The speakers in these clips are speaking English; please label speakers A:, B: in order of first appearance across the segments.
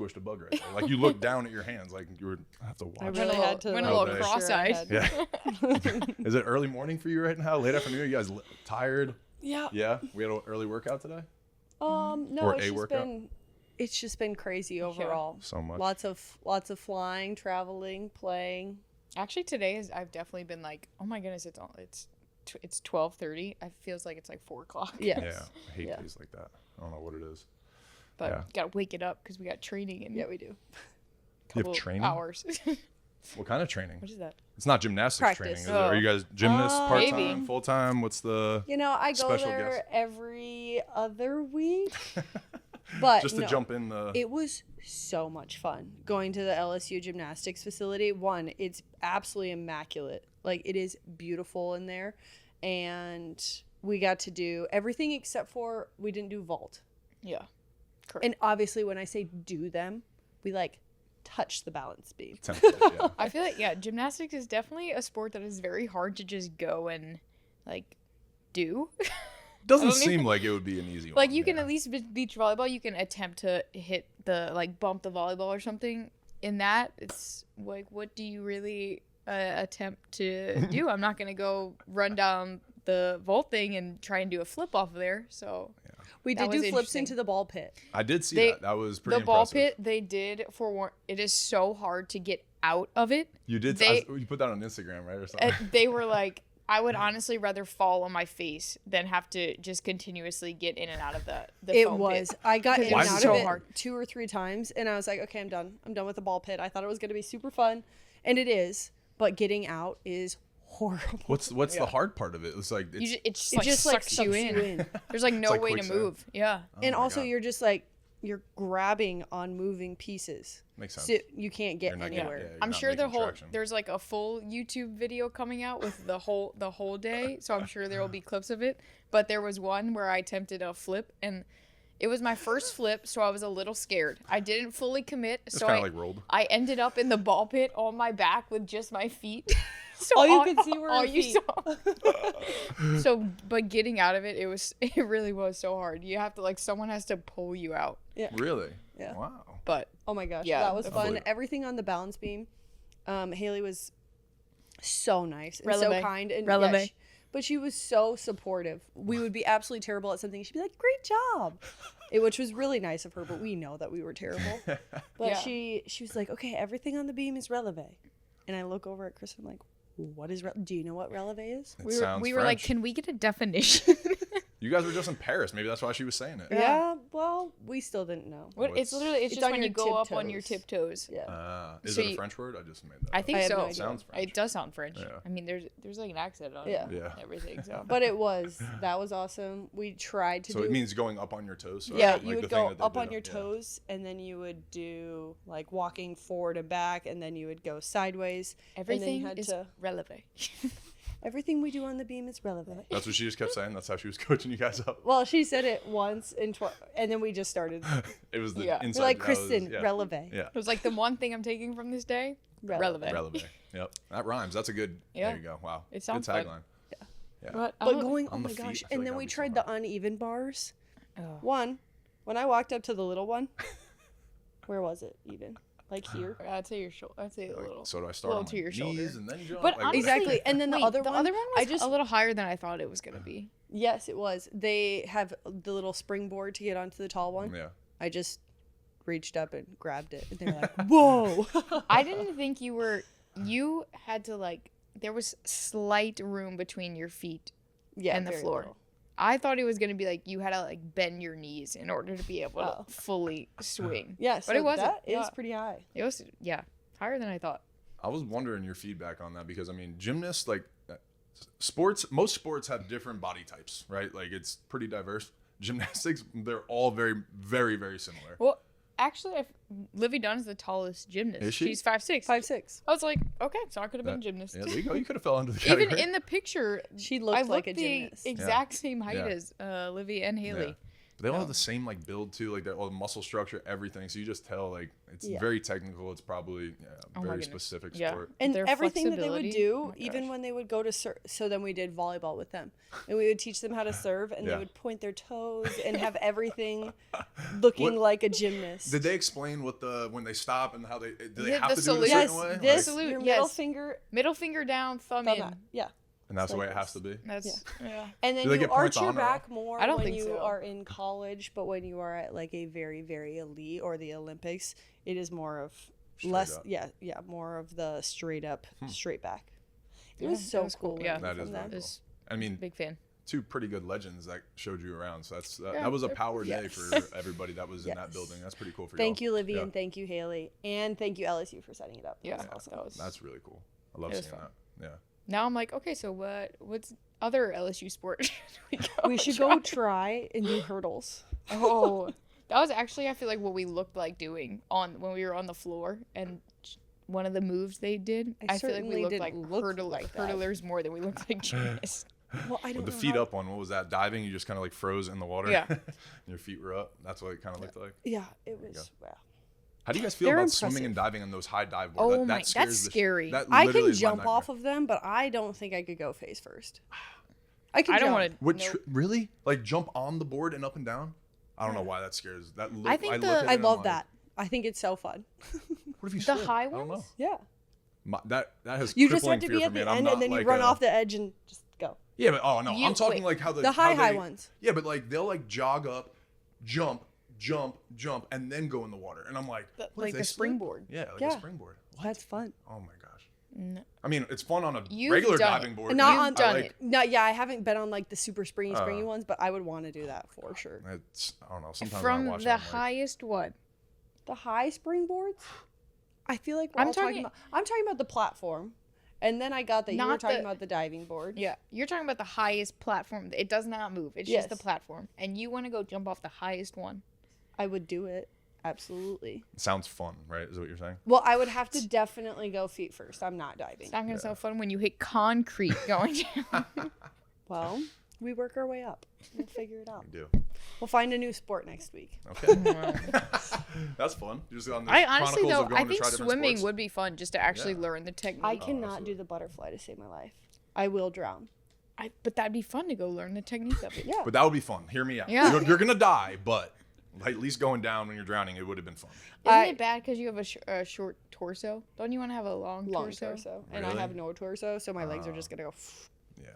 A: squished a bug right there. Like you looked down at your hands, like you were. I have to watch.
B: I really had to.
C: Went a little cross-eyed.
A: Yeah. Is it early morning for you right now? Late afternoon? You guys tired?
B: Yeah.
A: Yeah. We had an early workout today.
B: No,
A: Or
B: it's
A: a
B: just
A: workout?
B: it's just been crazy overall.
A: So much.
B: Lots of flying, traveling, playing.
C: Actually, today I've definitely been like, oh my goodness, it's 12:30. It feels like it's like 4 o'clock.
B: Yes.
A: Yeah. I hate days like that. I don't know what it is.
C: But gotta wake it up because we got training in
B: we do.
A: You have training?
C: hours.
A: What kind of training?
C: What is that?
A: It's not gymnastics
B: Practice.
A: training. Is it? Are you guys gymnasts part-time,
C: Maybe.
A: full-time? What's the
B: I go
A: special
B: there
A: guest?
B: every other week. But
A: just to jump in the
B: it was so much fun going to the LSU gymnastics facility. One, it's absolutely immaculate. Like it is beautiful in there, and we got to do everything except for we didn't do vault.
C: Yeah. Correct.
B: And obviously when I say do them, we like touch the balance beam.
A: yeah.
C: I feel like, gymnastics is definitely a sport that is very hard to just go and, like, do.
A: Doesn't seem like it would be an easy one.
C: Like, you can at least beach volleyball, you can attempt to hit the, like, bump the volleyball or something. In that, it's, like, what do you really attempt to do? I'm not going to go run down the vault thing and try and do a flip off of there, so...
A: Yeah.
B: We did do flips into the ball pit.
A: I did see that. That was pretty
C: impressive. The ball
A: impressive.
C: pit, they did it is so hard to get out of it.
A: You did. You put that on Instagram, right, or something?
C: They were like, I would honestly rather fall on my face than have to just continuously get in and out of the
B: It
C: foam
B: was.
C: pit.
B: I got in and
A: Why is
B: out
A: it so
B: of it
C: hard?
B: 2 or 3 times, and I was like, okay, I'm done. I'm done with the ball pit. I thought it was going to be super fun, and it is, but getting out is horrible.
A: What's the hard part of it? It's like
C: It just sucks you in. There's like no
A: like
C: way to
A: quicksand.
C: move. Yeah.
B: And
A: my
B: also
A: God.
B: you're just like you're grabbing on moving pieces.
A: Makes sense.
B: So you can't get
A: You're not getting-
B: anywhere.
A: yeah, you're
C: I'm
A: not
C: sure
A: making traction.
C: there's like a full YouTube video coming out with the whole day, so I'm sure there will be clips of it. But there was one where I attempted a flip, and it was my first flip, so I was a little scared. I didn't fully commit,
A: It's
C: so
A: kind of like rolled.
C: I ended up in the ball pit on my back with just my feet. So
B: All you could see were
C: all
B: your
C: you
B: feet.
C: saw. So, but getting out of it, it really was so hard. You have to someone has to pull you out.
A: Really?
B: Yeah.
A: Wow.
C: But
B: Oh my gosh,
C: Yeah,
B: that was fun.
A: absolutely.
B: Everything on the balance beam. Haley was so nice and
C: Releve.
B: so kind, and
C: Releve.
B: but she was so supportive. We would be absolutely terrible at something. She'd be like, "Great job," which was really nice of her. But we know that we were terrible. But
C: Yeah.
B: she was like, "Okay, everything on the beam is releve," and I look over at Kristen like, "What is? Do you know what releve is?"
A: It
C: we
A: sounds
C: were like,
A: French.
C: can we get a definition?
A: You guys were just in Paris. Maybe that's why she was saying it.
B: Yeah. Well, we still didn't know.
C: It's literally
B: It's
C: just
B: on
C: when you
B: your
C: go up on your
B: tiptoes.
C: tiptoes.
B: Yeah.
A: Is
C: So
A: it a
C: you-
A: French word? I just made that.
C: I think
B: I have
C: so.
B: no idea.
A: Sounds French.
C: It does sound French.
A: Yeah.
C: I mean, there's like an accent on
B: Yeah.
C: it.
A: Yeah.
C: And everything. So.
B: But that was awesome. We tried to
A: So
B: do.
A: it means going up on your toes. Right?
B: Yeah,
A: Like
B: you
A: the
B: would
A: thing
B: go
A: that they
B: up
A: did
B: on your
A: yeah.
B: toes, and then you would do like walking forward and back, and then you would go sideways.
C: Everything
B: had
C: is
B: to-
C: relevant.
B: Everything we do on the beam is relevant.
A: That's what she just kept saying. That's how she was coaching you guys up.
B: Well, she said it once and then we just started.
A: It was the
C: Yeah.
A: inside.
B: We're like,
A: that was-
B: Kristen,
A: yeah.
B: releve.
A: Yeah.
C: It was like the one thing I'm taking from this day. Relevant.
A: Relevant. Yep. That rhymes. That's a good.
C: Yeah.
A: There you go. Wow.
C: It sounds
A: good
C: fun.
A: tagline. Yeah.
C: But,
B: But going, oh
A: On the
B: my
A: feet,
B: gosh!
A: I feel
B: And
A: like
B: then
A: that'd
B: we
A: be so
B: tried the uneven bars.
C: Oh.
B: One, when I walked up to the little one, where was it even? Like here.
C: I'd say your shoulder. I'd say a little.
A: So do I start
C: little
A: on
C: to
A: my
C: your
A: knees
C: shoulder.
A: and then jump?
C: But
A: Like,
C: honestly-
B: Exactly. And then the
C: Wait,
B: other one
C: was
B: I just
C: a little higher than I thought it was gonna be.
B: Yes, it was. They have the little springboard to get onto the tall one.
A: Yeah.
B: I just reached up and grabbed it, and they were like, "Whoa!"
C: I didn't think you had to there was slight room between your feet
B: Yeah,
C: and the
B: very
C: floor.
B: little.
C: I thought it was gonna be you had to bend your knees in order to be able
B: Oh.
C: to fully swing.
B: Yeah, so
C: But it wasn't.
B: That is
C: Yeah.
B: pretty high.
C: It was higher than I thought.
A: I was wondering your feedback on that because I mean, gymnasts sports. Most sports have different body types, right? Like it's pretty diverse. Gymnastics, they're all very, very, very similar.
C: Well, actually, Livy Dunn is the tallest gymnast.
A: Is she?
C: She's 5'6".
B: 5'6".
C: I was like, okay, so I could have been a gymnast.
A: Yeah, there you go. You could have fell into the
C: Even
A: category.
C: in the picture,
B: She
C: I
B: looked like
C: looked
B: a
C: the
B: gymnast.
C: exact same height
A: Yeah.
C: as Livy and Haley.
A: They all have the same like build too, like all the muscle structure, everything. So you just tell like it's very technical. It's probably very specific sport.
B: And
C: Their
B: everything that they would
C: flexibility.
B: do, even when they would go to serve. So then we did volleyball with them, and we would teach them how to serve, and they would point their toes and have everything looking like a gymnast.
A: Did they explain when they stop and how do they have
C: the
A: to do it a
C: salute.
A: certain
B: Yes,
A: way?
B: this
C: Salute,
B: your
C: yes.
B: middle
C: finger down, thumb
B: thumb
C: in.
B: out. Yeah.
A: And that's the
B: like
A: way it has to be.
C: That's
B: And then
A: Do they
B: you
A: get
B: arch
A: points
B: your
A: on or
B: back
A: off?
B: more
C: I don't
B: when
C: think
B: you
C: so.
B: are in college, but when you are at like a very, very elite or the Olympics, it is more of less,
A: up.
B: more of the straight up, straight back. It was
C: Yeah,
B: so
C: that was
B: cool.
C: cool. Yeah.
B: learning
A: That
B: from
A: is
B: them.
A: very cool.
C: Is
A: I mean,
C: big fan.
A: 2 pretty good legends that showed you around. So
C: Yeah,
A: that was a
C: they're-
A: power day
B: yes.
A: for everybody that was in that
B: Yes.
A: building. That's pretty cool for
B: Thank
A: y'all.
B: you, Livy,
A: Yeah.
B: and thank you, Haley, and thank you, LSU, for setting it up.
C: Yeah,
B: That was awesome.
C: that was.
A: That's really cool. I love
C: It was
A: seeing
C: fun.
A: that. Yeah.
C: Now I'm like, okay, so what's other LSU sport? should we go
B: We should
C: try?
B: go try and do hurdles.
C: Oh, that was actually I feel like what we looked like doing when we were on the floor, and one of the moves they did.
B: I
C: I feel like
B: certainly
C: we looked
B: didn't
C: like
B: look like that.
C: hurdlers more than we looked like gymnasts.
B: Well, I don't
A: With the
B: know
A: feet
B: how-
A: up one, what was that? Diving? You just kind of like froze in the water?
C: Yeah.
A: Your feet were up. That's what it kind of looked like.
B: Yeah, it was. Wow.
A: How do you guys feel
B: They're
A: about
B: impressive.
A: swimming and diving on those high dive boards?
C: Oh my- that's scary.
B: I can jump off of them, but I don't think I could go face first. I can.
C: I don't
B: jump.
C: want to.
A: What really? Like jump on the board and up and down? I don't know why that scares. That look,
C: I think
A: look
C: the-
A: at it
B: I
A: and I'm
B: love
A: like,
B: that. I think it's so fun.
A: What if you
C: The
A: slip?
C: high
A: I don't know.
C: ones?
B: Yeah.
A: That has
B: You just have
A: crippling
B: to
A: fear
B: be
A: for
B: at
A: me,
B: the
A: I'm
B: end,
A: not
B: and then you
A: like
B: run
A: a-
B: off the edge and just go.
A: Yeah, but I'm
C: You-
A: talking
C: wait.
A: like how
B: The
A: how
B: high
A: they-
B: ones.
A: Yeah, but like they'll like jog up, jump, and then go in the water, and I'm like, what if
C: like
A: they
C: the
A: slip?
C: springboard.
A: Yeah, like
B: Yeah.
A: a springboard. What?
B: That's fun.
A: Oh my gosh.
C: No.
A: I mean, it's fun on a
C: You've
A: regular
C: done
A: diving
C: it.
A: board.
B: Not
C: You've
B: on-
C: done
A: like,
C: it.
B: No, yeah, I haven't been on like the super springy ones, but I would want to do that for sure.
A: It's, I don't know. Sometimes
C: From
A: when I watch
C: the
A: it, I'm like,
C: highest one.
B: The high springboards? I feel like we're
C: I'm
B: all talking
C: talking-
B: about. I'm talking about the platform, and then I got that you were
C: Not
B: talking
C: the-
B: about the diving board.
C: Yeah, you're talking about the highest platform. It does not move. It's just the
B: Yes.
C: platform, and you want to go jump off the highest one.
B: I would do it. Absolutely.
A: sounds fun, right? Is what you're saying?
B: Well, I would have to definitely go feet first. I'm not diving.
C: It's not gonna sound fun when you hit concrete going down.
B: Well, we work our way up. We'll figure it out.
A: We do.
B: We'll find a new sport next week.
A: Okay. That's fun. Just on the
C: I honestly
A: chronicles
C: though,
A: of going
C: I
A: to
C: think
A: try different
C: swimming
A: sports.
C: would be fun just to actually
A: Yeah.
C: learn the technique.
B: I cannot
A: absolutely.
B: do the butterfly to save my life. I will drown.
C: But that'd be fun to go learn the technique of it.
B: Yeah.
A: But that would be fun. Hear me out.
C: Yeah.
A: You're gonna die, but at least going down when you're drowning, it would have been fun.
C: Isn't
B: I-
C: it bad because you have a short torso? Don't you want to have a long torso?
B: And I
A: Really?
B: have no torso, so my legs are just gonna go.
A: Yeah.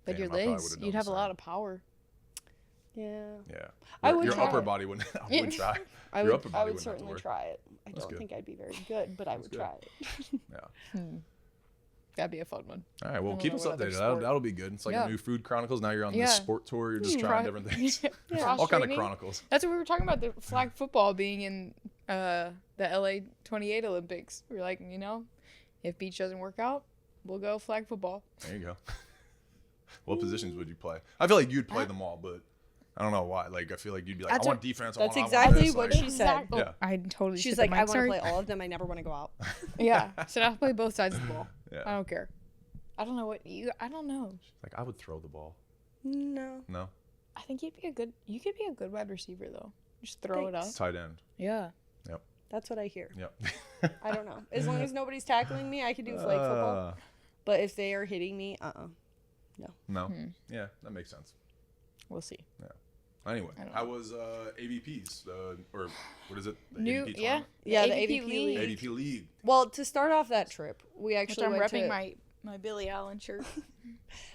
C: But your
A: Damn, I probably
C: legs,
A: would've done
C: you'd
A: the
C: have a
A: same.
C: lot of power.
B: Yeah.
A: Yeah.
B: I
A: Your,
B: would
A: your
B: try
A: upper
B: it.
A: body would. I would try.
B: I
A: Your
B: would.
A: upper
B: I
A: body
B: would
A: wouldn't have to
B: certainly
A: work.
B: try it. I
A: That's
B: don't
A: good.
B: think I'd be very good, but I would
A: good.
B: try it.
A: Yeah.
C: That'd be a fun one.
A: All right. Well,
C: don't
A: keep
C: know
A: us
C: what other
A: updated.
C: sport.
A: That'll be good. It's like
C: Yeah.
A: a new food chronicles. Now you're on
C: Yeah.
A: this sport tour. You're just trying different things. All kind of
C: Cross-training.
A: chronicles.
C: That's what we were talking about, the flag football being in the LA 28 Olympics. We were like, if beach doesn't work out, we'll go flag football.
A: There you go. What positions would you play? I feel like you'd play them all, but I don't know why. Like I feel like you'd be like,
C: That's
A: I want defense.
B: that's
A: I want
B: exactly
A: this.
B: what
A: Like,
B: she said.
C: Oh,
A: Yeah.
C: I totally
B: She's
C: skipped
B: like,
C: the
B: I
C: mic,
B: want to
C: sorry.
B: play all of them. I never want to go out.
C: Yeah, so I'll play both sides of the ball.
A: Yeah.
C: I don't care. I don't know what you. I don't know.
A: Like I would throw the ball.
B: No.
A: No.
C: I think you could be a good wide receiver though. Just throw it up.
B: Thanks.
A: Tight end.
C: Yeah.
A: Yep.
B: That's what I hear.
A: Yep.
B: I don't know. As long as nobody's tackling me, I can do flag football. But if they are hitting me,
A: No. Yeah, that makes sense.
C: We'll see.
A: Anyway,
C: I don't
A: how was AVPs? Or what is it? The
C: New-
A: AVP
C: yeah.
A: tournament?
B: Yeah, the
C: AVP
B: AVP league.
A: AVP league.
B: Well, to start off that trip, we
C: Which
B: actually
C: I'm
B: went
C: repping
B: to,
C: my Billy Allen shirt.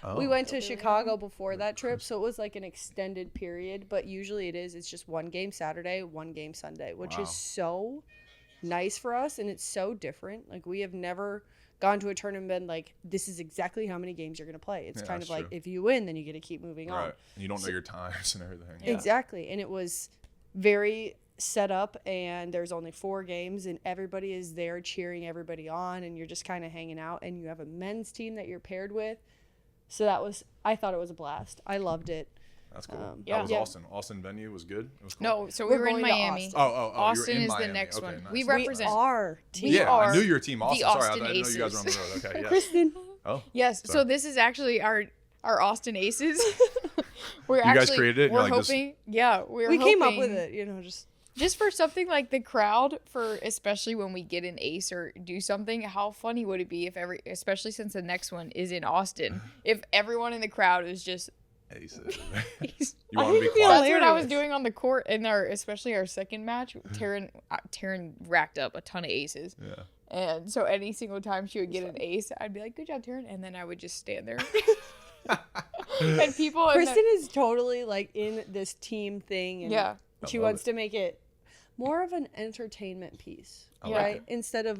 A: Oh.
B: we went to Chicago before that trip, so it was like an extended period. But usually it's just one game Saturday, one game Sunday, which
A: Wow.
B: is so nice for us, and it's so different. Like we have never gone to a tournament and been like, this is exactly how many games you're gonna play. It's
A: Yeah,
B: kind of
A: that's
B: like
A: true.
B: if you win, then you get to keep moving on.
A: Right. And you don't know your times and everything.
C: Yeah.
B: Exactly. And it was very set up, and there's only 4 games, and everybody is there cheering everybody on, and you're just kind of hanging out, and you have a men's team that you're paired with. So I thought it was a blast. I loved it.
A: That's cool.
C: Yeah.
A: That was
B: Yeah.
A: Austin. Austin venue was good. It was cool.
C: No, so
B: We're
C: we were in
B: going to
C: Miami.
B: Austin.
A: Oh,
C: Austin
A: you were in
C: is the
A: Miami.
C: next
A: Okay,
C: one.
A: nice.
C: We
B: We
C: represent.
B: are team.
C: We
A: Yeah, I
C: are
A: knew your team. Austin. Sorry, I
C: Austin
A: didn't know you guys were on the
C: Aces.
A: road. Okay, yeah.
B: Kristen.
A: Oh,
C: Yes.
A: Sorry.
C: So this is actually our Austin Aces. We're
A: You guys created it, and
C: We're
A: you're like, this-
C: hoping. Yeah,
B: We came up with it,
C: just for something like the crowd, for especially when we get an ace or do something. How funny would it be if especially since the next one is in Austin, if everyone in the crowd is just
A: Aces.
C: ace.
A: You want to be
B: think it'd be
A: quiet?
C: That's what I was
B: hilarious.
C: doing on the court in especially our second match. Taryn racked up a ton of aces.
A: Yeah.
C: And so any single time she would get an ace, I'd be like, "Good job, Taryn," and then I would just stand there. And people,
B: Kristen is totally like in this team thing, and
C: yeah,
B: she
A: I love
B: wants to make it more of an entertainment piece,
A: I like
B: right?
A: it.
B: Instead of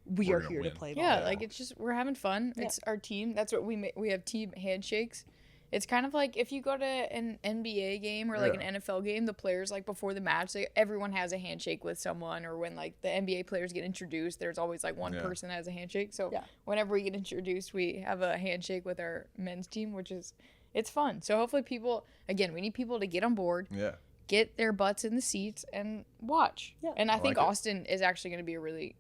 B: we
A: We're
B: are
A: gonna
B: here to
A: win.
B: play.
C: yeah,
B: volleyball.
C: like it's just we're having fun.
B: Yeah.
C: It's our team. That's what we have team handshakes. It's kind of like if you go to an NBA game or like
A: Yeah.
C: an NFL game, the players like before the match, everyone has a handshake with someone, or when like the NBA players get introduced, there's always like one
A: Yeah.
C: person that has a handshake. So
B: Yeah.
C: whenever we get introduced, we have a handshake with our men's team, which is it's fun. So hopefully people, again, we need people to get on board,
A: Yeah.
C: get their butts in the seats and watch.
B: Yeah.
C: And I
A: I
C: think
A: like it.
C: Austin is actually going to be a really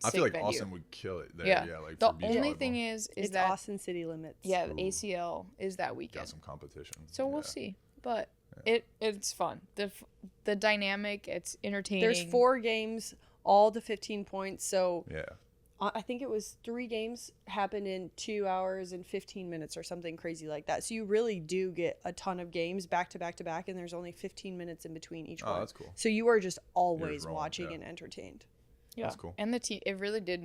A: I
C: sick
A: feel like
C: venue.
A: Austin would kill it there.
C: Yeah.
A: Yeah. Like
C: The
A: for beach
C: only
A: volleyball.
C: thing is
B: it's
C: that
B: Austin city limits.
C: yeah, the
A: Ooh.
C: ACL is that weekend.
A: Got some competition.
C: So we'll
A: Yeah.
C: see. But it's fun. The dynamic, it's entertaining.
B: There's 4 games, all to 15 points. So
A: Yeah.
B: I think it was 3 games happened in 2 hours and 15 minutes or something crazy like that. So you really do get a ton of games back to back to back, and there's only 15 minutes in between each
A: Oh,
B: one.
A: that's cool.
B: So you are just always
A: rolling,
B: watching
A: yeah.
B: and entertained.
C: Yeah.
A: That's cool.
C: And the team, it really did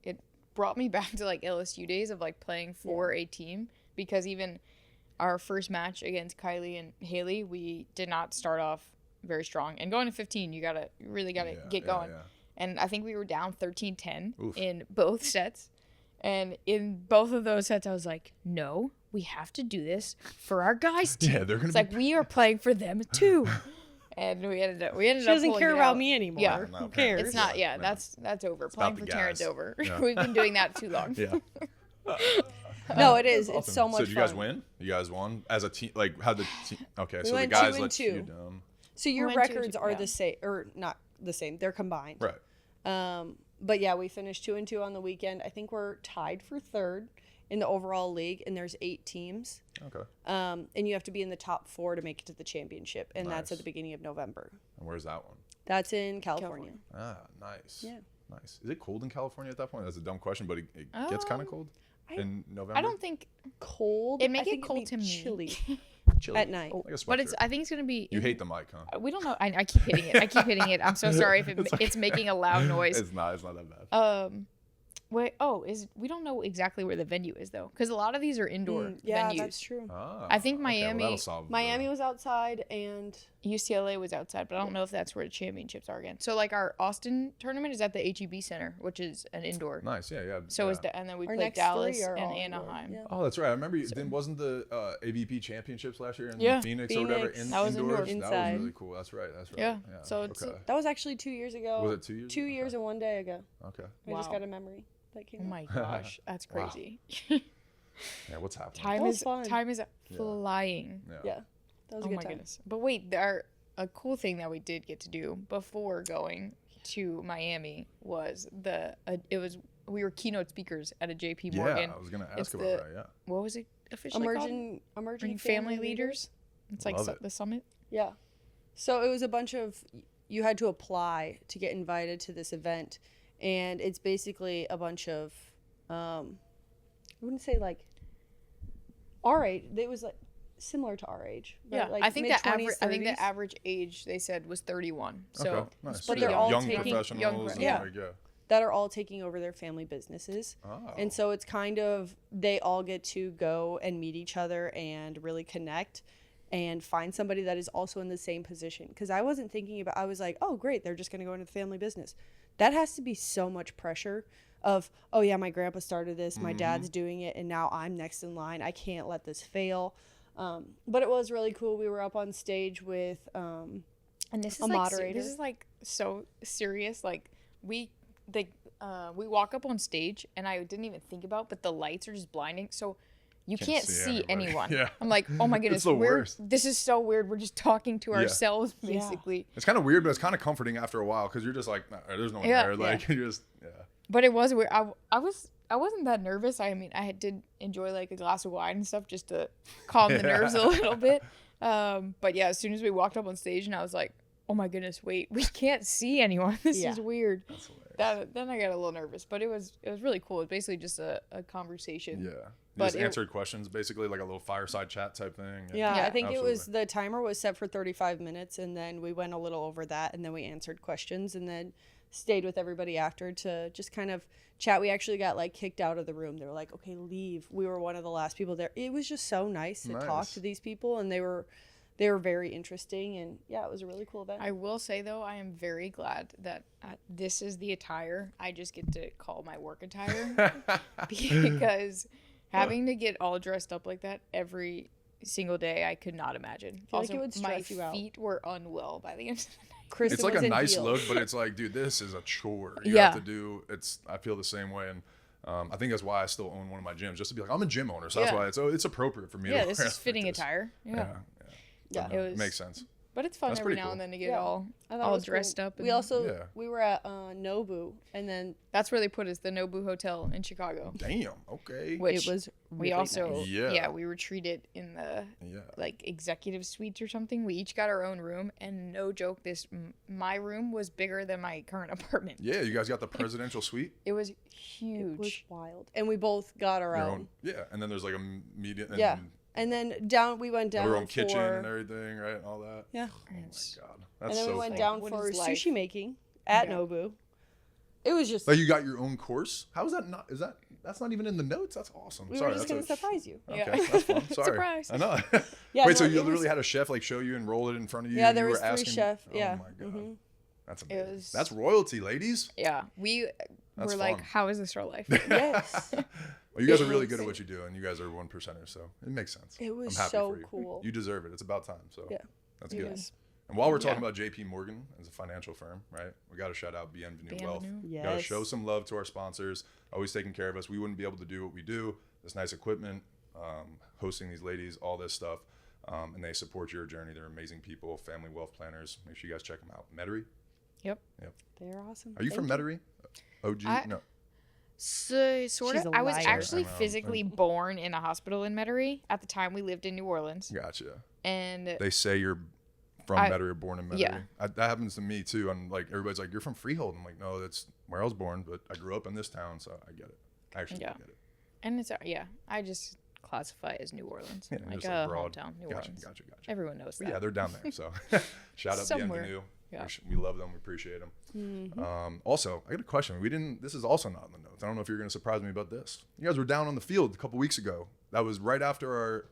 C: it brought me back to like LSU days of like playing for a team, because even our first match against Kylie and Haley, we did not start off very strong. And going to 15, you really gotta
A: Yeah,
C: get
A: yeah,
C: going.
A: yeah.
C: And I think we were down 13-10
A: Oof.
C: in both sets. And in both of those sets, I was like, no, we have to do this for our guys team.
A: Yeah, they're gonna
C: It's
A: be
C: like, we are playing for them too. And we ended up
B: She doesn't
C: pulling
B: care
C: it
B: about
C: out.
B: me anymore.
C: Yeah.
B: Who
A: No,
B: cares?
C: It's not, yeah,
A: Yeah.
C: that's over.
A: It's
C: Playing
A: about
C: for
A: the
C: Taryn's
A: guys.
C: over.
A: Yeah.
C: We've been doing that too long.
A: Yeah.
B: No, it is.
A: That's
B: It's
A: awesome.
B: so much
A: So did you guys
B: fun.
A: win? You guys won as a team? Like how the team? Okay, so the
B: went
A: guys
B: 2 and
A: let
B: 2.
A: you down.
B: So your
C: Went 2-2,
B: records are
C: yeah.
B: the same, or not the same. They're combined.
A: Right.
B: But yeah, we finished 2 and 2 on the weekend. I think we're tied for 3rd in the overall league, and there's 8 teams.
A: Okay.
B: And you have to be in the top 4 to make it to the championship, and that's at
A: Nice.
B: the beginning of November.
A: And where's that one?
B: That's in California.
A: Ah, nice.
B: Yeah.
A: Nice. Is it cold in California at that point? That's a dumb question, but it gets kind of cold in November.
C: I don't think
B: Cold.
C: it may
B: I
C: get
B: think it'd
C: cold
B: be
C: to me.
B: chilly
A: Chilly.
B: at night.
A: Like a
C: but it's.
A: sweatshirt.
C: I think it's gonna be.
A: You hate the mic, huh?
C: We don't know. I keep hitting it. I keep hitting it. I'm so sorry if it's making a loud noise.
A: It's not that bad.
C: Wait. Oh, we don't know exactly where the venue is though, because a lot of these are indoor
B: Yeah,
C: venues.
B: that's true.
A: Ah,
C: I think
A: okay,
C: Miami-
A: that'll solve the-
B: Miami was outside, and
C: UCLA was outside, but I don't know if that's where the championships are again. So like our Austin tournament is at the HEB Center, which is an indoor.
A: Nice. Yeah.
C: So
A: yeah.
C: and then we
B: our
C: played
B: next
C: Dallas
B: 3 are
C: and
B: all indoor.
C: Anaheim.
B: Yeah.
A: Oh, that's right. I remember. Wasn't the AVP championships last year in
C: Yeah.
A: Phoenix or whatever?
B: Phoenix.
C: That was
A: indoors?
C: indoors.
A: That
B: Inside.
A: was really cool. That's right.
C: Yeah. So it's-
A: okay.
B: That was actually 2 years ago.
A: Was it 2 years?
B: 2 years
A: Okay.
B: and 1 day ago.
A: Okay.
B: I just
C: Wow.
B: got a memory that came
C: Oh
B: up.
C: my gosh, that's
A: Wow.
C: crazy.
A: Yeah. What's happening?
C: Time
B: That was
C: is
B: fun.
C: time is flying.
B: Yeah, that was a
C: Oh
B: good
C: my
B: time.
C: goodness. But wait, a cool thing that we did get to do before going to Miami was we were keynote speakers at a JP Morgan.
A: Yeah, I was gonna
C: It's
A: ask about
C: the-
A: that. Yeah.
C: What was it officially called?
B: Emerging
C: Family leaders. It's like
A: Love it.
C: the summit.
B: Yeah. So it was a bunch of, you had to apply to get invited to this event, and it's basically a bunch of, I wouldn't say like our age. It was like similar to our age. But
C: Yeah,
B: like
C: I think
B: mid-20s,
C: I think
B: 30s.
C: the average age they said was 31. So
A: Okay. Nice.
C: it's
B: But
C: pretty
B: they're
C: young.
B: all
A: young
B: taking-
A: professionals.
C: young
A: and
C: pro-
B: yeah.
A: like, yeah.
B: that are all taking over their family businesses.
A: Oh.
B: And so it's kind of, they all get to go and meet each other and really connect and find somebody that is also in the same position. Because I wasn't thinking about, I was like, oh, great, they're just going to go into the family business. That has to be so much pressure of, oh, yeah, my grandpa started this, my dad's doing it, and now I'm next in line. I can't let this fail. But it was really cool. We were up on stage with
C: And this is
B: a
C: like
B: moderator.
C: this is like so serious. Like we walk up on stage and I didn't even think about, but the lights are just blinding, so you can't see
A: anybody.
C: anyone.
A: Yeah.
C: I'm like, oh my goodness,
A: It's the worst.
C: this is so weird. We're just talking to ourselves
B: Yeah.
C: basically.
A: It's kind of weird, but it's kind of comforting after a while because you're just like, nah, there's no one
C: Yeah.
A: there. Like, you're just, yeah.
C: But it was weird. I was I wasn't that nervous. I mean, did enjoy like a glass of wine and stuff just to calm the nerves a little bit. But yeah, as soon as we walked up on stage and I was like, oh my goodness, wait, we can't see anyone. This is weird.
A: That's hilarious.
C: Then I got a little nervous, but it was really cool. It was basically just a conversation.
A: Yeah.
C: But
A: Just answered questions, basically like a little fireside chat type thing.
B: Yeah, I think
A: absolutely.
B: it was the timer was set for 35 minutes, and then we went a little over that, and then we answered questions, and then stayed with everybody after to just kind of chat. We actually got like kicked out of the room. They were like, okay, leave. We were one of the last people there. It was just so nice to talk to these people, and they were very interesting, and yeah, it was a really cool event.
C: I will say though, I am very glad that this is the attire I just get to call my work attire because having to get all dressed up like that every single day, I could not imagine.
B: I feel like it would stress you out.
C: My feet were unwell by the end of the night.
B: Kristen
A: it's like
B: was
A: a
B: in
A: nice
B: heels.
A: look, but it's like, dude, this is a chore. You
C: Yeah.
A: have to do. I feel the same way, and I think that's why I still own one of my gyms, just to be like, I'm a gym owner, so that's why it's appropriate for me.
C: Yeah,
A: to
C: this
A: wear
C: is
A: like
C: fitting
A: this.
C: attire. Yeah.
B: Yeah.
C: It was-
A: makes sense.
C: But it's fun
A: That's
C: every
A: pretty
C: now
A: cool.
C: and then to get
B: Yeah.
C: all
B: I thought it
C: all
B: was
C: dressed
B: cool.
C: up.
B: We also
A: Yeah.
B: we were at Nobu, and then
C: That's where they put us, the Nobu Hotel in Chicago.
A: Damn. Okay.
C: Which
B: it was
C: we
B: really
C: also
B: nice.
A: Yeah.
C: we were treated in the
A: Yeah.
C: like executive suites or something. We each got our own room, and no joke, my room was bigger than my current apartment.
A: Yeah. You guys got the presidential suite.
C: It was
B: It
C: huge.
B: was wild, and we both got our
A: Your
B: own.
A: Yeah, and then there's like a medium. And
B: Yeah. And then we went down
A: Our own
B: for
A: kitchen and everything, right? And all that.
B: yeah,
A: Oh my god,
B: and
A: that's
B: then
A: so
B: we went
A: fun.
B: down
C: What
B: for
C: is life?
B: sushi making at
C: Yeah.
B: Nobu. It was just
A: Like you got your own course. How is that not? Is that? That's not even in the notes. That's awesome.
B: we
A: Sorry,
B: were just
A: that's
B: gonna surprise you.
A: Okay,
C: Yeah.
A: that's fun. Sorry.
C: Surprise.
A: I know.
B: Yeah,
A: Wait, so
B: no,
A: you
B: it
A: literally
B: was-
A: had a chef like show you and roll it in front of you?
B: Yeah,
A: and
B: there
A: you
B: was
A: were
B: 3
A: asking,
B: chefs.
A: Oh
B: Yeah.
A: my god,
B: Mhm.
A: that's amazing.
C: was-
A: That's royalty, ladies.
C: Yeah, we
A: That's
C: were like,
A: fun.
C: how is this our life?
B: Yes.
A: Well, you guys are
B: It
A: really
B: was-
A: good at what you do, and you guys are 1%ers, so it makes sense.
B: It was
A: I'm happy
B: so
A: for you.
B: cool.
A: You deserve it. It's about time. So
B: Yeah.
A: that's
B: It
A: good.
B: was.
A: And while we're talking
C: Yeah.
A: about JP Morgan as a financial firm, right? We got to shout out Bienvenue Wealth.
C: Bienvenue.
A: Got to
B: Yes.
A: show some love to our sponsors, always taking care of us. We wouldn't be able to do what we do, this nice equipment, hosting these ladies, all this stuff. And they support your journey. They're amazing people, family wealth planners. Make sure you guys check them out. Metairie?
C: Yep.
B: They're awesome.
A: Are you from Metairie? OG? No.
C: So sort
B: She's
C: of.
B: a
C: I was
B: liar.
C: actually
A: I know.
C: physically born in a hospital in Metairie. At the time, we lived in New Orleans,
A: Gotcha.
C: and
A: They say you're from Metairie or born in Metairie.
C: Yeah.
A: That happens to me too. And like everybody's like, you're from Freehold. I'm like, no, that's where I was born, but I grew up in this town, so I get it. I actually
C: Yeah.
A: get it.
C: and it's I just classify as New Orleans,
A: Yeah,
C: like
A: just
C: a
A: broad.
C: hometown, New
A: Gotcha,
C: Orleans.
A: gotcha.
C: Everyone knows
A: But
C: that.
A: yeah, they're down there. So shout out
C: Somewhere.
A: Bienvenue.
C: Yeah.
A: We love them. We appreciate them. Also, I got a question. This is also not in the notes. I don't know if you're going to surprise me about this. You guys were down on the field a couple weeks ago. That was right after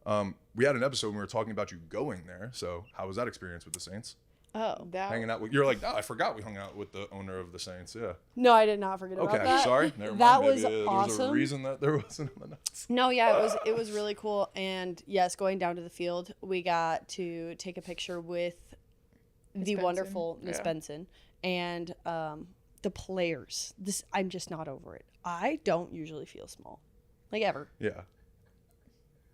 A: our, we had an episode when we were talking about you going there. So how was that experience with the Saints?
B: Oh.
A: Hanging out with, you're like, oh, I forgot we hung out with the owner of the Saints. Yeah.
B: No, I did not forget
A: Okay.
B: about that.
A: Sorry. Never mind.
B: That
A: Maybe,
B: was
A: there was a
B: awesome.
A: reason that there wasn't in the notes.
B: No, yeah, it was really cool. And yes, going down to the field, we got to take a picture with the
C: Benson.
B: wonderful Miss
C: Yeah.
B: Benson and the players. I'm just not over it. I don't usually feel small, like ever.
A: Yeah.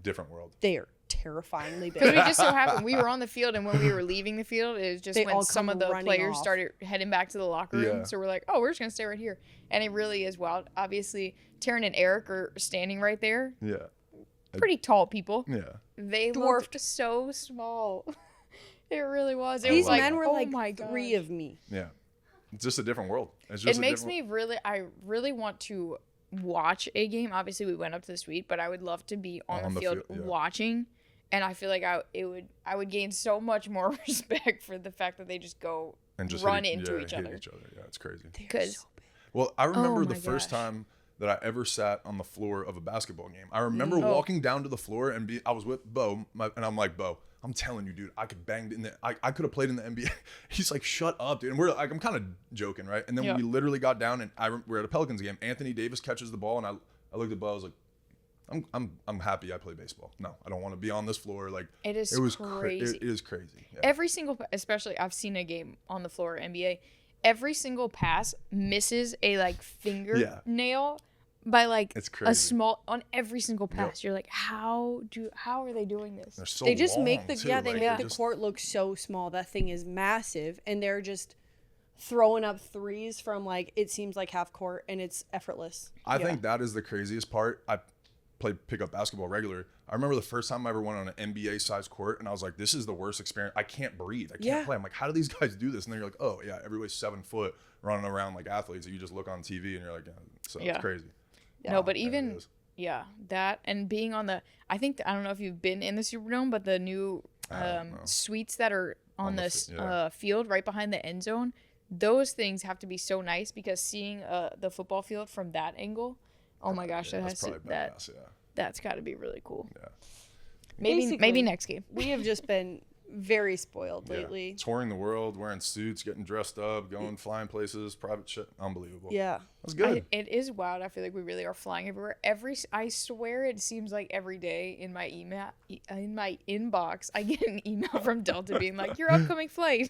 A: Different world.
B: They are terrifyingly
C: Because we
B: big.
C: just so happened we were on the field, and when we were leaving the field, it was just
B: They
C: when
B: all
C: some
B: come
C: of the
B: running
C: players
B: off.
C: started heading back to the locker room.
A: Yeah.
C: So we're like, oh, we're just gonna stay right here, and it really is wild. Obviously, Taryn and Eric are standing right there,
A: Yeah.
C: pretty tall people.
A: Yeah.
C: They
B: Dwarfed.
C: looked so small. It really was. It
B: These
C: was like,
B: men were
C: oh
B: like
C: my
B: 3
C: gosh.
B: of me.
A: Yeah. It's just a different world. It's just
C: It
A: a
C: makes
A: different-
C: me really. I really want to watch a game. Obviously, we went up to the suite, but I would love to be on the field
A: yeah.
C: watching. And I feel like I would gain so much more respect for the fact that they just go
A: and just
C: run
A: hit
C: into each
A: hit
C: other.
A: Yeah, it's crazy.
B: They're
C: 'Cause-
B: so big.
A: Well, I remember
C: Oh
A: the
C: my
A: first
C: gosh.
A: time that I ever sat on the floor of a basketball game. I remember
C: Oh.
A: walking down to the floor and I was with Bo, and I'm like, Bo, I'm telling you, dude, I could bang in the, I could have played in the NBA. He's like, shut up, dude. And we're like, I'm kind of joking, right? And then
C: Yeah.
A: we literally got down, and we're at a Pelicans game. Anthony Davis catches the ball, and I looked at Bo. I was like, I'm happy I play baseball. No, I don't want to be on this floor. Like
C: It is
A: it was
C: crazy.
A: it is crazy. Yeah.
C: Every single, especially I've seen a game on the floor NBA. Every single pass misses a like fingernail by like
A: It's
C: a
A: crazy.
C: small on every single pass. You're like, how are they doing this?
A: They're so
B: They just make
A: long,
B: the
A: too.
B: they
A: Like,
B: make
A: they're
B: the
A: just-
B: court look so small. That thing is massive, and they're just throwing up threes from like it seems like half court, and it's effortless.
A: I think that is the craziest part. I played pickup basketball regular. I remember the first time I ever went on an NBA sized court, and I was like, this is the worst experience. I can't breathe. I can't play. I'm like, how do these guys do this? And then you're like, oh yeah, everybody's 7 foot running around like athletes that you just look on TV and you're like, it's crazy.
C: No, but even that and being on the, I don't know if you've been in the Superdome, but the new suites that are on the field right behind the end zone, those things have to be so nice because seeing the football field from that angle, oh my gosh, that's got to be really cool. Yeah. Maybe next game.
B: We have just been very spoiled lately.
A: Touring the world, wearing suits, getting dressed up, going flying places, private shit. Unbelievable.
B: Yeah.
A: That's good.
C: It is wild. I feel like we really are flying everywhere. I swear it seems like every day in my inbox, I get an email from Delta being like, your upcoming flight.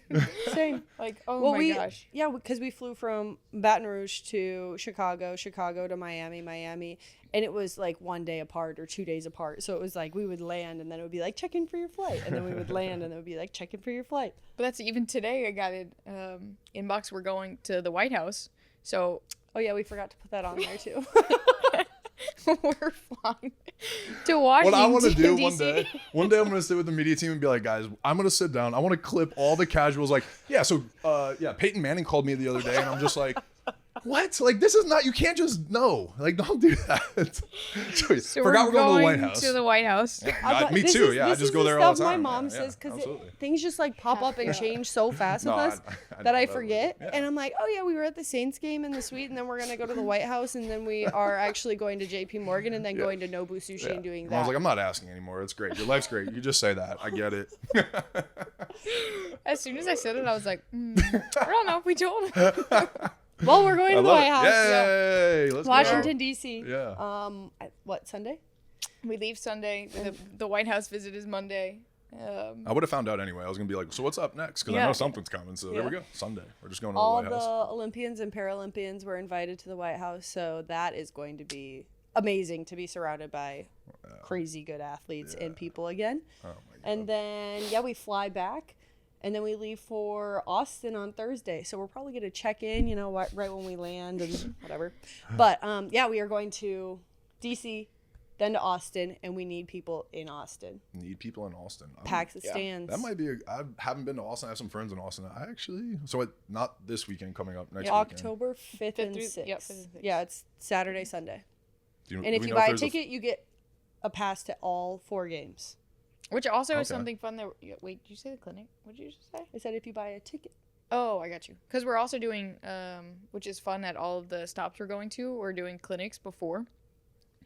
B: Same.
C: Like, my gosh.
B: Yeah, because we flew from Baton Rouge to Chicago to Miami. And it was like 1 day apart or 2 days apart. So it was like we would land and then it would be like, check in for your flight. And then we would land and it would be like, check in for your flight.
C: But that's even today. I got an inbox. We're going to the White House. So,
B: oh yeah, we forgot to put that on there too.
C: We're flying to Washington.
A: What I want to do
C: DC.
A: one day I'm going to sit with the media team and be like, guys, I'm going to sit down. I want to clip all the casuals. Like, Peyton Manning called me the other day and I'm just like, what? Like, this is not, you can't just, no. Like, don't do that.
C: So
A: Forgot we're going to the White House.
C: To the White House.
A: Yeah, me too. I just go there all the time.
B: My mom says, because things just like pop up and change so fast with us that I forget. Yeah. And I'm like, oh yeah, we were at the Saints game in the suite and then we're going to go to the White House and then we are actually going to JP Morgan and then going to Nobu Sushi and doing that.
A: I was like, I'm not asking anymore. It's great. Your life's great. You just say that. I get it.
C: As soon as I said it, I was like, I don't know. We told
B: Well, we're going to the White House.
A: Yay! Let's
B: Washington,
A: go.
B: D.C.
A: Yeah.
B: What, Sunday?
C: We leave Sunday. The White House visit is Monday.
A: I would have found out anyway. I was going to be like, so what's up next? Because I know something's coming. So there we go. Sunday. We're just going to the White House.
B: All the Olympians and Paralympians were invited to the White House. So that is going to be amazing to be surrounded by crazy good athletes and people again. Oh, my God. And then, we fly back. And then we leave for Austin on Thursday. So we're probably going to check in, right when we land and whatever. But, we are going to D.C., then to Austin, and we need people in Austin. Pack the stands.
A: That might be I haven't been to Austin. I have some friends in Austin. Not this weekend coming up, next
B: October 5th and 6th.
C: Yep, 5th and 6th.
B: Yeah, it's Saturday, Sunday. And if you buy a ticket, you get a pass to all 4 games.
C: Which also is something fun that... Wait, did you say the clinic? What did you just say?
B: I said if you buy a ticket.
C: Oh, I got you. Because we're also doing, which is fun at all of the stops we're going to, we're doing clinics before.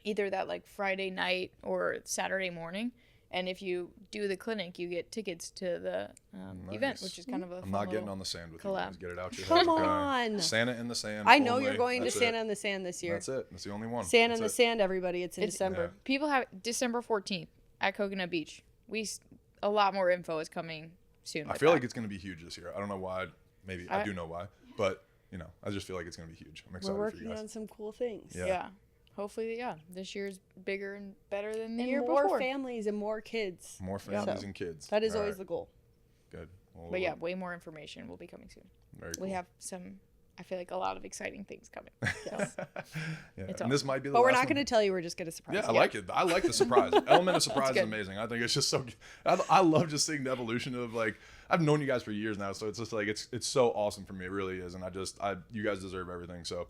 C: Either that like Friday night or Saturday morning. And if you do the clinic, you get tickets to the event, which is kind of a
A: I'm not getting on the sand with you guys. Get it out your
B: head. Come
A: on.
B: Okay.
A: Santa in the sand.
B: I know you're going to Santa in the Sand this year.
A: That's it. That's the only one.
B: Santa in the Sand, everybody. It's in December.
C: Yeah. People have December 14th at Coconut Beach. A lot more info is coming soon.
A: I feel like it's going to be huge this year. I don't know why. Maybe I do know why, but I just feel like it's going to be huge. I'm excited for you guys.
B: We're working on some cool things.
C: Yeah. Hopefully, this year's bigger and better than the
B: and
C: year
B: more
C: before.
B: Families and more kids.
A: More families and kids.
B: That is always the goal.
A: Good. Well,
C: but way more information will be coming soon.
A: Very cool.
C: We have I feel like a lot of exciting things coming.
B: Yes.
A: And this might be the
B: But
A: last
B: we're not going to tell you. We're just going to surprise you.
A: I like it. I like the surprise. Element of surprise is amazing. I think it's just so I love just seeing the evolution of I've known you guys for years now, so it's just like it's so awesome for me. It really is. And you guys deserve everything. So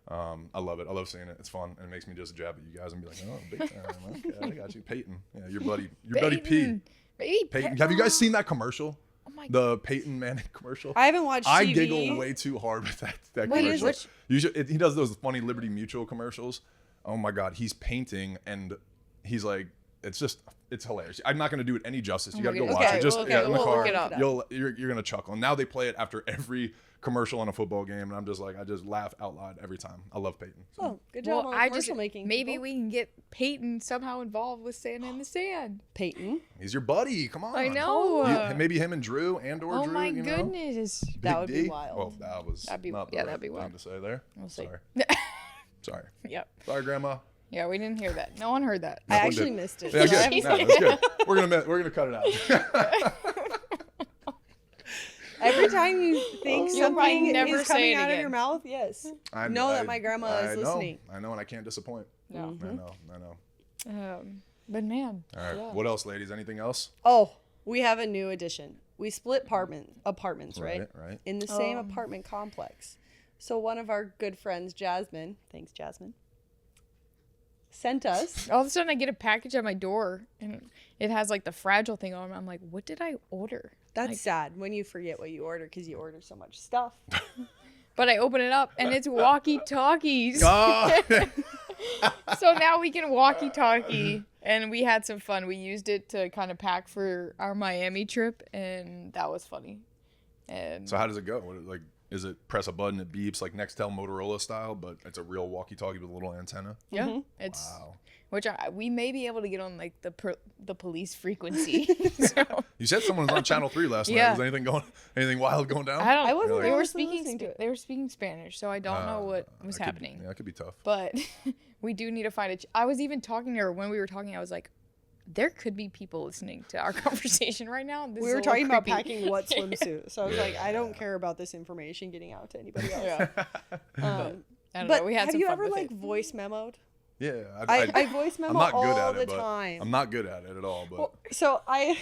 A: I love it. I love seeing it. It's fun, and it makes me just jab at you guys and be like, oh, big time. Okay, I got you, Peyton. Yeah, your buddy P. Peyton. Have you guys seen that commercial?
C: Oh my
A: the Peyton Manning commercial.
B: I haven't watched
A: I
B: TV.
A: giggle way too hard with that commercial. He does those funny Liberty Mutual commercials. Oh my God, he's painting and he's like, it's hilarious. I'm not going to do it any justice. You got to go watch it. Just in the car, you're going to chuckle. And now they play it after every commercial on a football game, and I'm just like, I just laugh out loud every time. I love Peyton. So.
B: Oh, good job on commercial making.
C: Maybe we can get Peyton somehow involved with Santa in the Sand.
B: Peyton,
A: he's your buddy. Come on.
C: I know.
A: Maybe him and Drew and or Drew.
C: Oh my goodness,
B: that would be wild.
A: Well, that'd be not the right thing to say there.
C: We'll see.
A: Sorry.
C: Yep.
A: Sorry, Grandma.
C: Yeah, we didn't hear that. No one heard that.
B: I actually missed it.
A: Yeah, good. No, that's good. We're gonna cut it out.
B: Every time you think
C: You'll probably
B: something
C: never
B: is
C: say
B: coming
C: it
B: out of
C: again.
B: your mouth, yes. Know that my grandma is listening.
A: I know, and I can't disappoint.
C: No.
A: I know.
C: But man.
A: All right.
C: yeah.
A: What else, ladies? Anything else?
B: Oh, we have a new addition. We split apartments, right?
A: Right.
B: In the same apartment complex. So one of our good friends, Jasmine, thanks, Jasmine, sent us.
C: All of a sudden, I get a package at my door, and it has like the fragile thing on it. I'm like, what did I order?
B: That's
C: Like,
B: sad when you forget what you order because you order so much stuff.
C: but I open it up, and it's walkie-talkies.
A: Oh.
C: So now we can walkie-talkie, and we had some fun. We used it to kind of pack for our Miami trip, and that was funny. And
A: So how does it go? Like, is it press a button, it beeps like Nextel Motorola style, but it's a real walkie-talkie with a little antenna?
C: yeah, it's
A: Wow.
C: which we may be able to get on like the police frequency. So,
A: You said someone was on Channel 3 last night.
C: Yeah.
A: Was anything wild going down?
C: I don't.
B: I wasn't
A: Really?
C: They were
B: honestly
C: speaking.
B: listening to it.
C: They were speaking Spanish, so I don't know what was
A: that could be-
C: happening.
A: Yeah, it could be tough.
C: But we do need to find it. I was even talking to her when we were talking. I was like, there could be people listening to our conversation right now. This
B: We
C: is
B: were
C: a little
B: talking about
C: creepy.
B: packing what swimsuit. So I was
A: Yeah.
B: like, I don't care about this information getting out to anybody else.
C: Yeah.
B: Um,
C: I don't
B: but
C: know. We had
B: have
C: some
B: you
C: fun
B: ever
C: with
B: like
C: it.
B: voice memoed?
A: Yeah,
B: I voice memo
A: I'm not good
B: all
A: at it,
B: the
A: but
B: time.
A: I'm not good at it at all. But
B: Well, so I.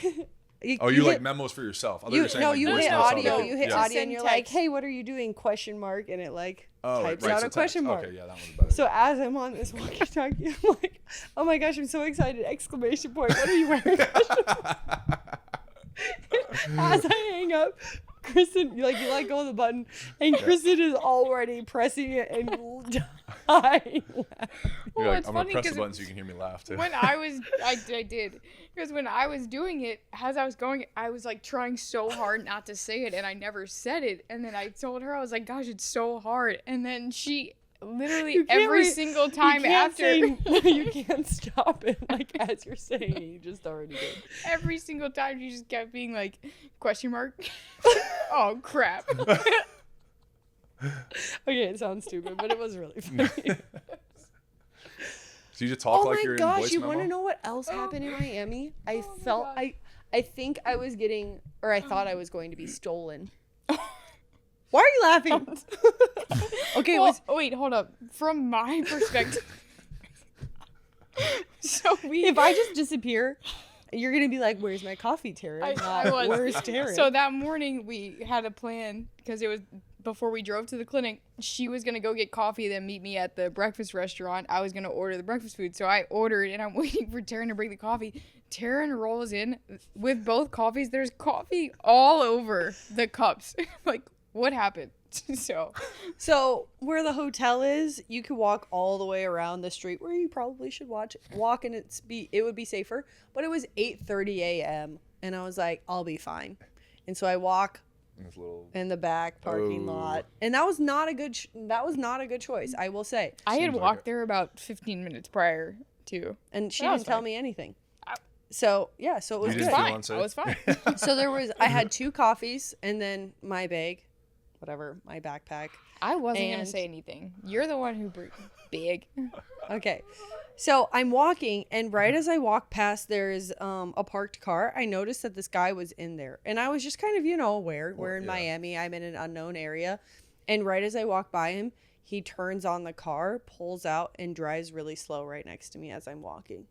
A: you like memos for yourself? I thought you were saying,
B: no,
A: like,
B: you
A: voice
B: hit
A: notes to
B: audio.
A: other
B: You
A: people.
B: hit
A: Yeah.
B: audio, and you're
C: Send
B: like,
C: text.
B: "Hey, what are you doing?" Question mark, and it like types
A: right,
B: out
A: so
B: a question
A: text.
B: mark.
A: Okay, yeah, that one's better.
B: So as I'm on this walkie-talkie, I'm like, "Oh my gosh, I'm so excited!" Exclamation point! What are you wearing? As I hang up, Kristen, you let go of the button, and Kristen is already pressing it and dying.
A: You're
C: Well,
A: like,
C: it's
A: I'm gonna
C: funny
A: press the
C: 'cause
A: button so you can hear me laugh too.
C: When I did, because when I was doing it, as I was going, I was like trying so hard not to say it, and I never said it. And then I told her, I was like, "Gosh, it's so hard." And then she literally
B: You can't
C: every
B: wait-
C: single
B: You
C: time
B: can't
C: after,
B: say- you can't stop it like as you're saying it. You just already did.
C: every single time, she just kept being like, question mark. Oh crap.
B: Okay, it sounds stupid, but it was really funny.
A: So you just talk
B: Oh
A: like
B: my
A: you're in
B: gosh,
A: voice
B: you
A: memo?
B: want to know what else happened in Miami? I
C: Oh my
B: felt
C: God.
B: I think I was getting, or I thought I was going to be stolen. Why are you laughing? Okay,
C: Well, wait, hold up. From my perspective, so
B: if I just disappear, you're gonna be like, "Where's my coffee, Taryn?"
C: I was.
B: Where's Taryn?
C: So that morning we had a plan because it was before we drove to the clinic. She was gonna go get coffee, then meet me at the breakfast restaurant. I was gonna order the breakfast food, so I ordered, and I'm waiting for Taryn to bring the coffee. Taryn rolls in with both coffees. There's coffee all over the cups. Like, what happened?
B: So where the hotel is, you could walk all the way around the street where you probably should walk, and it would be safer. But it was 8:30 a.m. and I was like, I'll be fine. And so I walk
A: This little...
B: in the back parking lot, and that was not a good. That was not a good choice, I will say.
C: I had
A: Seems like
C: walked
A: it.
C: there about 15 minutes prior to.
B: And she
C: That was
B: didn't tell
C: fine.
B: me anything. So yeah, so it was
A: You
B: good.
A: didn't feel
C: Fine.
A: unsafe?
C: I was fine.
B: So I had 2 coffees and then my bag, whatever, my backpack.
C: I wasn't gonna
B: And-
C: say anything. You're the one who big.
B: Okay. So I'm walking, and right as I walk past, there's a parked car. I noticed that this guy was in there, and I was just kind of, aware. We're in
A: yeah.
B: Miami. I'm in an unknown area. And right as I walk by him, he turns on the car, pulls out, and drives really slow right next to me as I'm walking.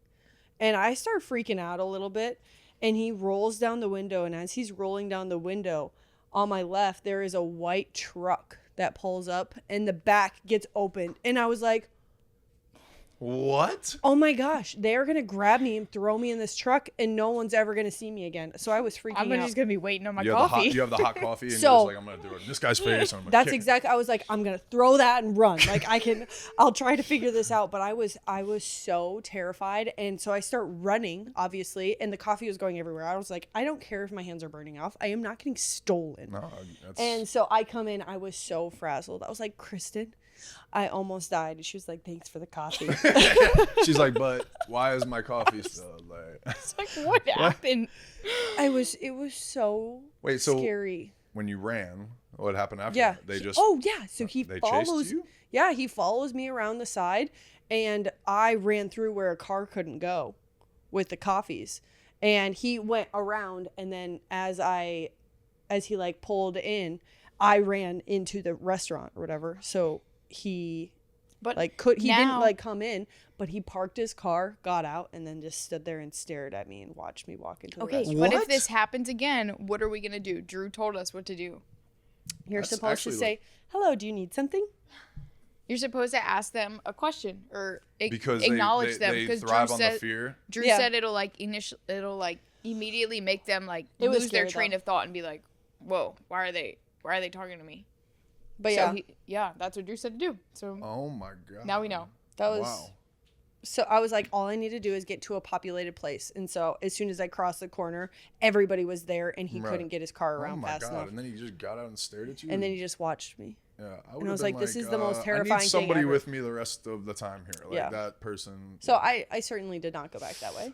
B: And I start freaking out a little bit, and he rolls down the window, and as he's rolling down the window, on my left, there is a white truck that pulls up, and the back gets opened. And I was like,
A: What?
B: oh my gosh, they're going to grab me and throw me in this truck, and no one's ever going to see me again. So I was freaking
C: I'm
B: out.
C: just gonna be waiting on my
A: You have,
C: coffee.
A: you have the hot coffee, and
B: So-
A: you're just like, I'm going to do it in this guy's face. And I'm gonna
B: That's
A: kick.
B: exactly. I was like, I'm gonna throw that and run. Like I'll try to figure this out. But I was so terrified, and so I start running, obviously, and the coffee was going everywhere. I was like, I don't care if my hands are burning off. I am not getting stolen.
A: No, that's...
B: And so I come in. I was so frazzled. I was like, Kristen, I almost died. And she was like, thanks for the coffee.
A: She's like, but why is my coffee still like...
C: It's like, what happened?
B: It was so
A: Wait, so
B: scary.
A: when you ran, what happened after
B: Yeah.
A: that? They just...
B: Oh yeah. So he
A: they
B: follows.
A: chased you?
B: Yeah, he follows me around the side, and I ran through where a car couldn't go with the coffees, and he went around, and then as I as he like pulled in, I ran into the restaurant or whatever. So he didn't like come in, but he parked his car, got out, and then just stood there and stared at me and watched me walk into the restaurant.
C: But if this happens again, what are we gonna do? Drew told us what to do.
B: You're supposed to say, "Hello, do you need something?"
C: You're supposed to ask them a question or
A: because
C: acknowledge them
A: they
C: because
A: thrive
C: Drew
A: on
C: said
A: the fear.
C: Drew said it'll immediately make them like lose their train of thought and be like, "Whoa, why are they talking to me?"
B: But
C: so that's what Drew said to do. So
A: oh my god,
C: now we know.
B: That was so I was like, all I need to do is get to a populated place, and so as soon as I crossed the corner, everybody was there, and he couldn't get his car around fast enough.
A: And then he just got out and stared at you,
B: and then he just watched me.
A: Yeah,
B: and I was like, this is the most terrifying
A: I need somebody
B: thing ever.
A: with me the rest of the time here, like that person.
B: So I certainly did not go back that way.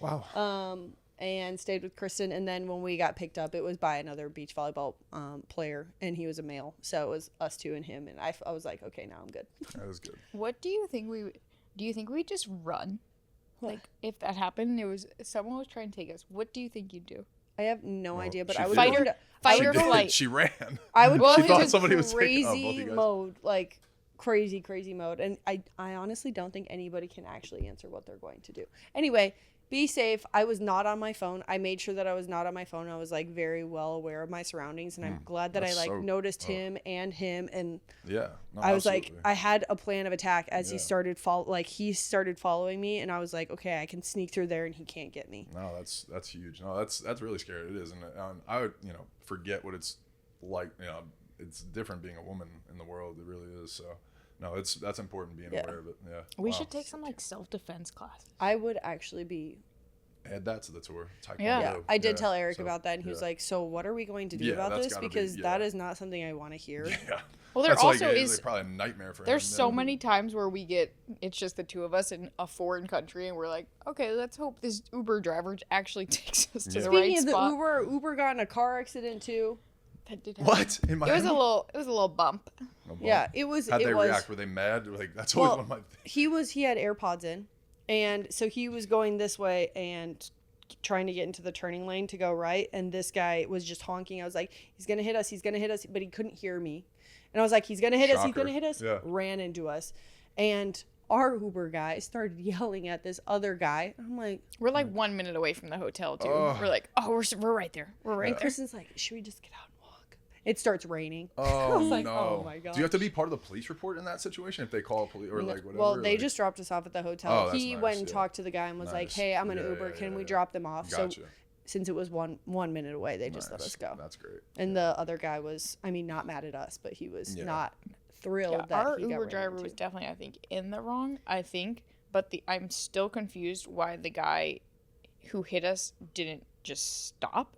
A: Wow.
B: And stayed with Kristen, and then when we got picked up, it was by another beach volleyball player, and he was a male, so it was us two and him, and I was like, okay, now I'm good.
A: That was good.
C: What do you think we just run? Like if that happened, someone was trying to take us. What do you think you'd do?
B: I have no idea, but I would
C: fight or flight.
A: She ran.
B: I would
A: she thought somebody was
B: crazy mode, like crazy mode, and I honestly don't think anybody can actually answer what they're going to do. Anyway, be safe. I was not on my phone. I made sure that I was not on my phone. I was like very well aware of my surroundings, and I'm glad that I noticed him, and I was like, I had a plan of attack as he started following me, and I was like, okay, I can sneak through there and he can't get me.
A: No, that's huge. No, that's really scary. It is, and I would forget what it's like. It's different being a woman in the world. It really is. So. No, that's important being aware of it. Yeah.
C: We should take some like self-defense classes.
B: I would actually be.
A: Add that to the tour. Taekwondo.
B: Yeah, I did tell Eric about that, and he was like, "So what are we going to do about this? Because that is not something I want to hear."
A: Yeah.
C: Well, there also
A: is probably a nightmare for him.
C: There's so many times where it's just the two of us in a foreign country, and we're like, okay, let's hope this Uber driver actually takes us to the right spot.
B: Speaking of the Uber got in a car accident too.
A: What? In Miami?
C: It was a little bump.
B: Yeah, it was.
A: How'd they react? Were they mad? Like that's always one of my things.
B: He had AirPods in, and so he was going this way and trying to get into the turning lane to go right, and this guy was just honking. I was like, he's gonna hit us, but he couldn't hear me, and I was like, he's gonna hit us.
A: Yeah.
B: Ran into us, and our Uber guy started yelling at this other guy. I'm like,
C: we're like 1 minute away from the hotel too. We're like, we're right there. We're right there.
B: Kristen's like, should we just get out? It starts raining.
A: Oh,
B: I was like,
A: no.
B: oh my god.
A: Do you have to be part of the police report in that situation if they call police or like whatever?
B: Well, they just dropped us off at the hotel. He
A: nice,
B: went and talked to the guy and was like, hey, I'm an Uber. Can we drop them off?
A: Gotcha.
B: So since it was one minute away, they just let us go.
A: That's great.
B: And the other guy was, not mad at us, but he was not thrilled that
C: our
B: he got
C: Uber driver was definitely, I think, in the wrong. But I'm still confused why the guy who hit us didn't just stop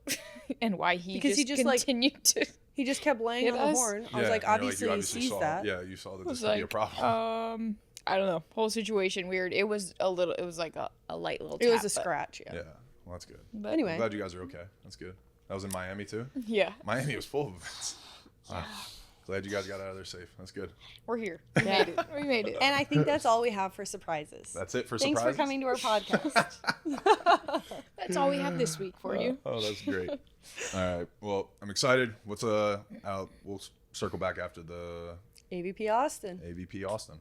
C: and why he just continued to.
B: He just kept laying on the horn. I was like, obviously he sees that.
A: Yeah, you saw that this would be a problem.
C: I don't know. Whole situation weird. It was like a light little tap.
B: It was a scratch, yeah.
A: Yeah, well, that's good.
B: But anyway.
A: I'm glad you guys are okay. That's good. That was in Miami too?
C: Yeah.
A: Miami was full of events. Wow. Glad you guys got out of there safe. That's good.
C: We're here. We made it. We made it.
B: And I think that's all we have for surprises.
A: That's it for
B: Thanks
A: surprises?
B: for coming to our podcast.
C: That's all we have this week for you.
A: Oh, that's great. All right. Well, I'm excited. We'll circle back after the
B: AVP Austin.
A: AVP Austin.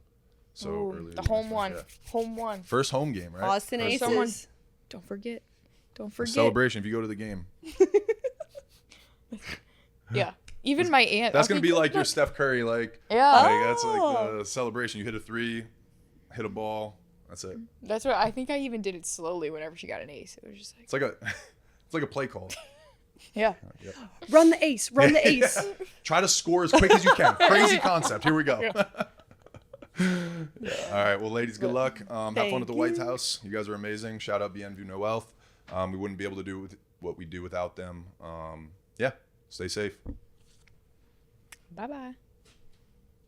A: So early.
C: The home one. Yeah. Home one.
A: First home game, right?
B: Austin Aces.
C: Don't forget.
A: Celebration if you go to the game.
C: Yeah. Even my aunt.
A: That's gonna be like your Steph Curry, that's like the celebration. You hit a three, hit a ball. That's it.
C: That's what I think. I even did it slowly whenever she got an ace. It was just like
A: it's like a play call.
C: Yeah.
A: Yep.
B: Run the ace. Run the ace.
A: Try to score as quick as you can. Crazy concept. Here we go. Yeah. All right. Well, ladies, good luck. Have fun at the White House. You guys are amazing. Shout out Bienvenue No Wealth. We wouldn't be able to do what we do without them. Stay safe.
C: Bye-bye.